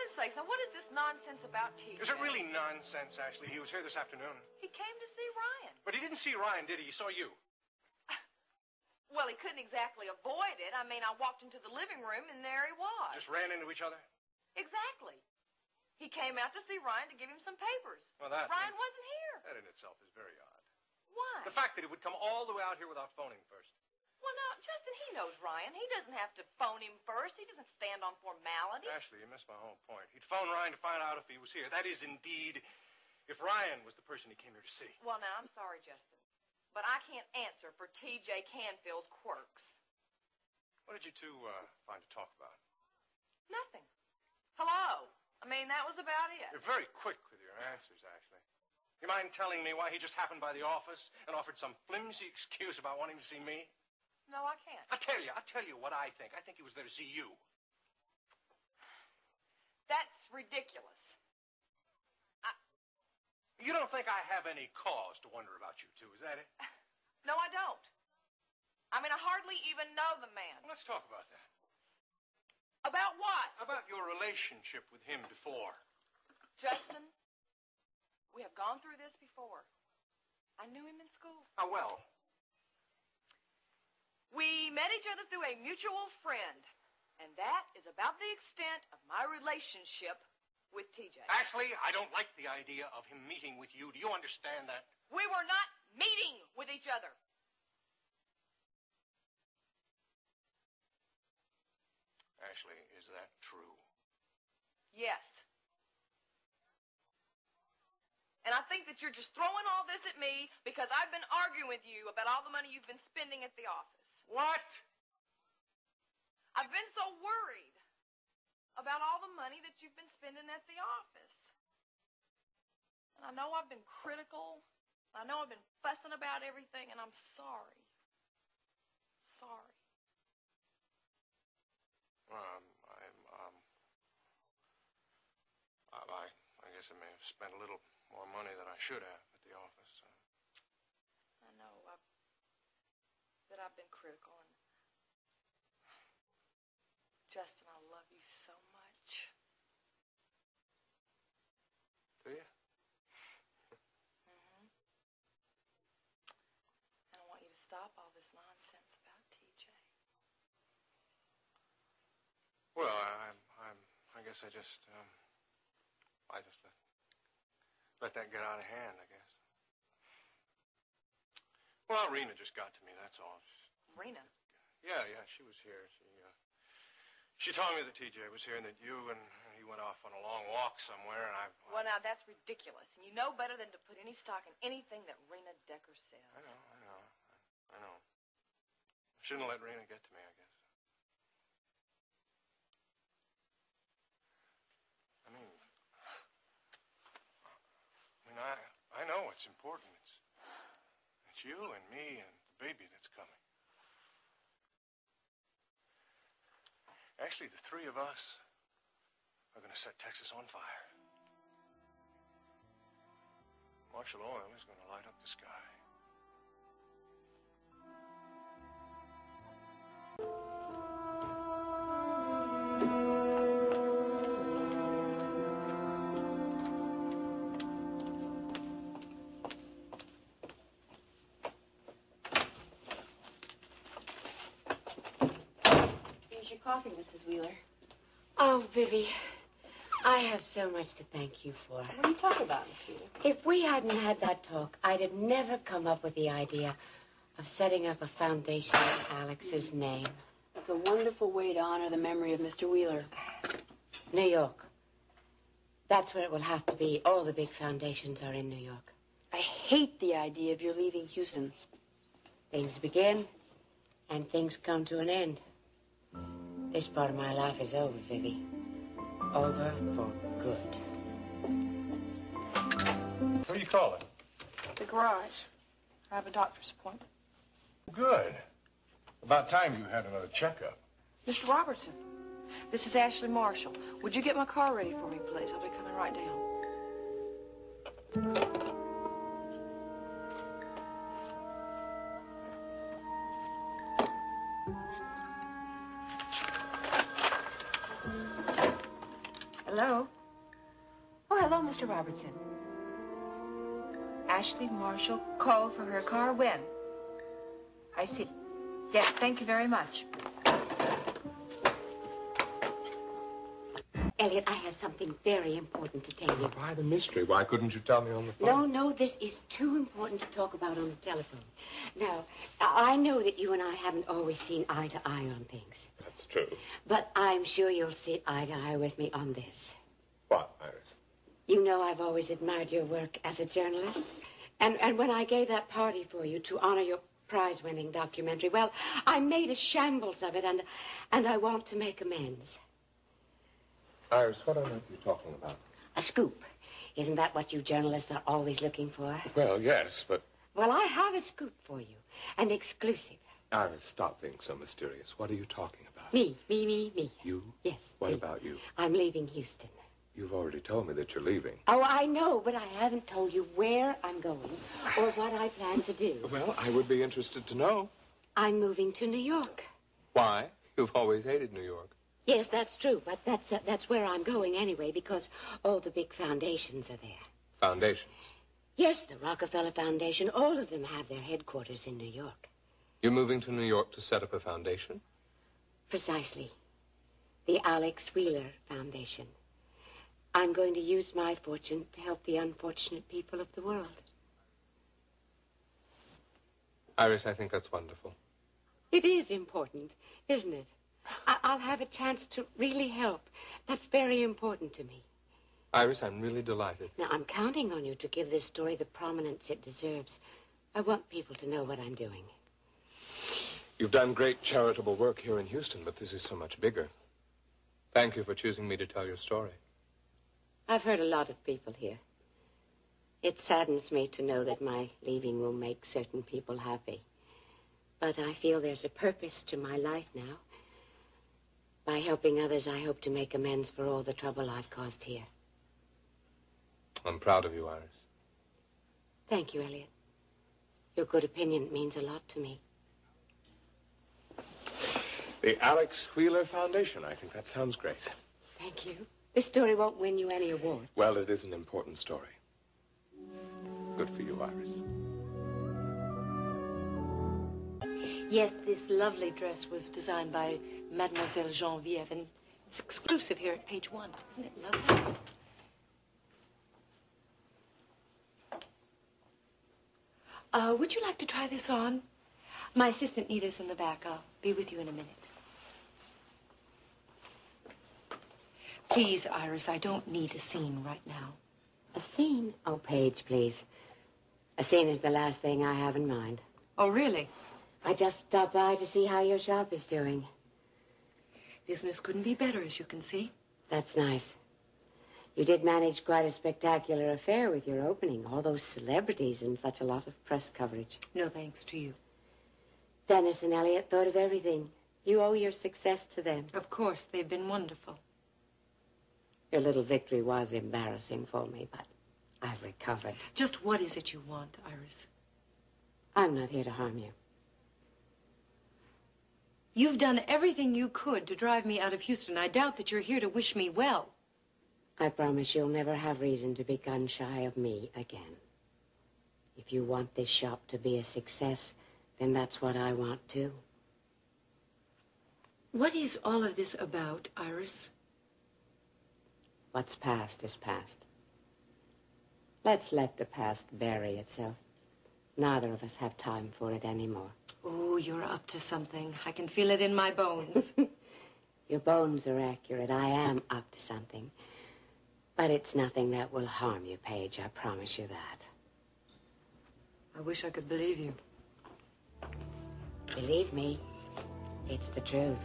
goodness sakes, now what is this nonsense about TJ? Is it really nonsense, Ashley? He was here this afternoon. He came to see Ryan. But he didn't see Ryan, did he? He saw you. Well, he couldn't exactly avoid it. I mean, I walked into the living room, and there he was. Just ran into each other? Exactly. He came out to see Ryan to give him some papers. Well, that... Ryan wasn't here. That in itself is very odd. Why? The fact that he would come all the way out here without phoning first. Well, now, Justin, he knows Ryan. He doesn't have to phone him first. He doesn't stand on formality. Ashley, you missed my whole point. He'd phone Ryan to find out if he was here. That is indeed if Ryan was the person he came here to see. Well, now, I'm sorry, Justin, but I can't answer for T.J. Canfield's quirks. What did you two find to talk about? Nothing. Hello. I mean, that was about it. You're very quick with your answers, Ashley. You mind telling me why he just happened by the office and offered some flimsy excuse about wanting to see me? No, I can't. I'll tell you what I think. I think he was there to see you. That's ridiculous. You don't think I have any cause to wonder about you two, is that it? No, I don't. I mean, I hardly even know the man. Well, let's talk about that. About what? About your relationship with him before. Justin, we have gone through this before. I knew him in school. How well? We met each other through a mutual friend, and that is about the extent of my relationship with TJ. Ashley, I don't like the idea of him meeting with you. Do you understand that? We were not meeting with each other. Ashley, is that true? Yes. And I think that you're just throwing all this at me because I've been arguing with you about all the money you've been spending at the office. What? I've been so worried about all the money that you've been spending at the office. And I know I've been critical. I know I've been fussing about everything, and I'm sorry. Sorry. I guess I may have spent a little more money than I should have at the office. I know that I've been critical, and Justin, I love you so much. Do you? Mm-hmm. And I want you to stop all this nonsense about TJ. Well, I guess I just let that get out of hand, I guess. Well, Rena just got to me, that's all. Rena? Yeah, she was here. She told me that TJ was here and that you and he went off on a long walk somewhere, and I... Well, now, that's ridiculous. And you know better than to put any stock in anything that Rena Decker says. I know. I shouldn't have let Rena get to me, I guess. I know it's important. It's you and me and the baby that's coming. Actually, the three of us are going to set Texas on fire. Marshal Oil is going to light up the sky. Coffee, Mrs. Wheeler. Oh, Vivi, I have so much to thank you for. What are you talking about, Miss Wheeler? If we hadn't had that talk, I'd have never come up with the idea of setting up a foundation in Alex's name. That's a wonderful way to honor the memory of Mr. Wheeler. New York. That's where it will have to be. All the big foundations are in New York. I hate the idea of your leaving Houston. Things begin, and things come to an end. This part of my life is over, Vivi. Over for good. What do you call it? The garage. I have a doctor's appointment. Good. About time you had another checkup. Mr. Robertson, this is Ashley Marshall. Would you get my car ready for me, please? I'll be coming right down. Hello? Oh, hello, Mr. Robertson. Ashley Marshall called for her car when? I see. Yes, thank you very much. Elliot, I have something very important to tell you. Why the mystery? Why couldn't you tell me on the phone? No, this is too important to talk about on the telephone. Now, I know that you and I haven't always seen eye to eye on things. That's true. But I'm sure you'll see eye to eye with me on this. What, Iris? You know I've always admired your work as a journalist. And when I gave that party for you to honor your prize-winning documentary, well, I made a shambles of it, and I want to make amends. Iris, what on earth are you talking about? A scoop. Isn't that what you journalists are always looking for? Well, yes, but... Well, I have a scoop for you. An exclusive. Iris, stop being so mysterious. What are you talking about? Me. You? Yes. What me. about you? I'm leaving Houston. You've already told me that you're leaving. Oh, I know, but I haven't told you where I'm going or what I plan to do. Well, I would be interested to know. I'm moving to New York. Why? You've always hated New York. Yes, that's true, but that's where I'm going anyway, because all the big foundations are there. Foundations? Yes, the Rockefeller Foundation, all of them have their headquarters in New York. You're moving to New York to set up a foundation? Precisely. The Alex Wheeler Foundation. I'm going to use my fortune to help the unfortunate people of the world. Iris, I think that's wonderful. It is important, isn't it? I'll have a chance to really help. That's very important to me. Iris, I'm really delighted. Now, I'm counting on you to give this story the prominence it deserves. I want people to know what I'm doing. You've done great charitable work here in Houston, but this is so much bigger. Thank you for choosing me to tell your story. I've heard a lot of people here. It saddens me to know that my leaving will make certain people happy. But I feel there's a purpose to my life now. By helping others, I hope to make amends for all the trouble I've caused here. I'm proud of you, Iris. Thank you, Elliot. Your good opinion means a lot to me. The Alex Wheeler Foundation. I think that sounds great. Thank you. This story won't win you any awards. Well, it is an important story. Good for you, Iris. Yes, this lovely dress was designed by Mademoiselle Geneviève, and it's exclusive here at page 1. Isn't it lovely? Would you like to try this on? My assistant Nita's in the back. I'll be with you in a minute. Please, Iris, I don't need a scene right now. A scene? Oh, Paige, please. A scene is the last thing I have in mind. Oh, really? I just stopped by to see how your shop is doing. Business couldn't be better, as you can see. That's nice. You did manage quite a spectacular affair with your opening. All those celebrities and such a lot of press coverage. No thanks to you. Dennis and Elliot thought of everything. You owe your success to them. Of course, they've been wonderful. Your little victory was embarrassing for me, but I've recovered. Just what is it you want, Iris? I'm not here to harm you. You've done everything you could to drive me out of Houston. I doubt that you're here to wish me well. I promise you'll never have reason to be gun-shy of me again. If you want this shop to be a success, then that's what I want too. What is all of this about, Iris? What's past is past. Let's let the past bury itself. Neither of us have time for it anymore. Oh, you're up to something. I can feel it in my bones. Your bones are accurate. I am up to something. But it's nothing that will harm you, Paige. I promise you that. I wish I could believe you. Believe me, it's the truth.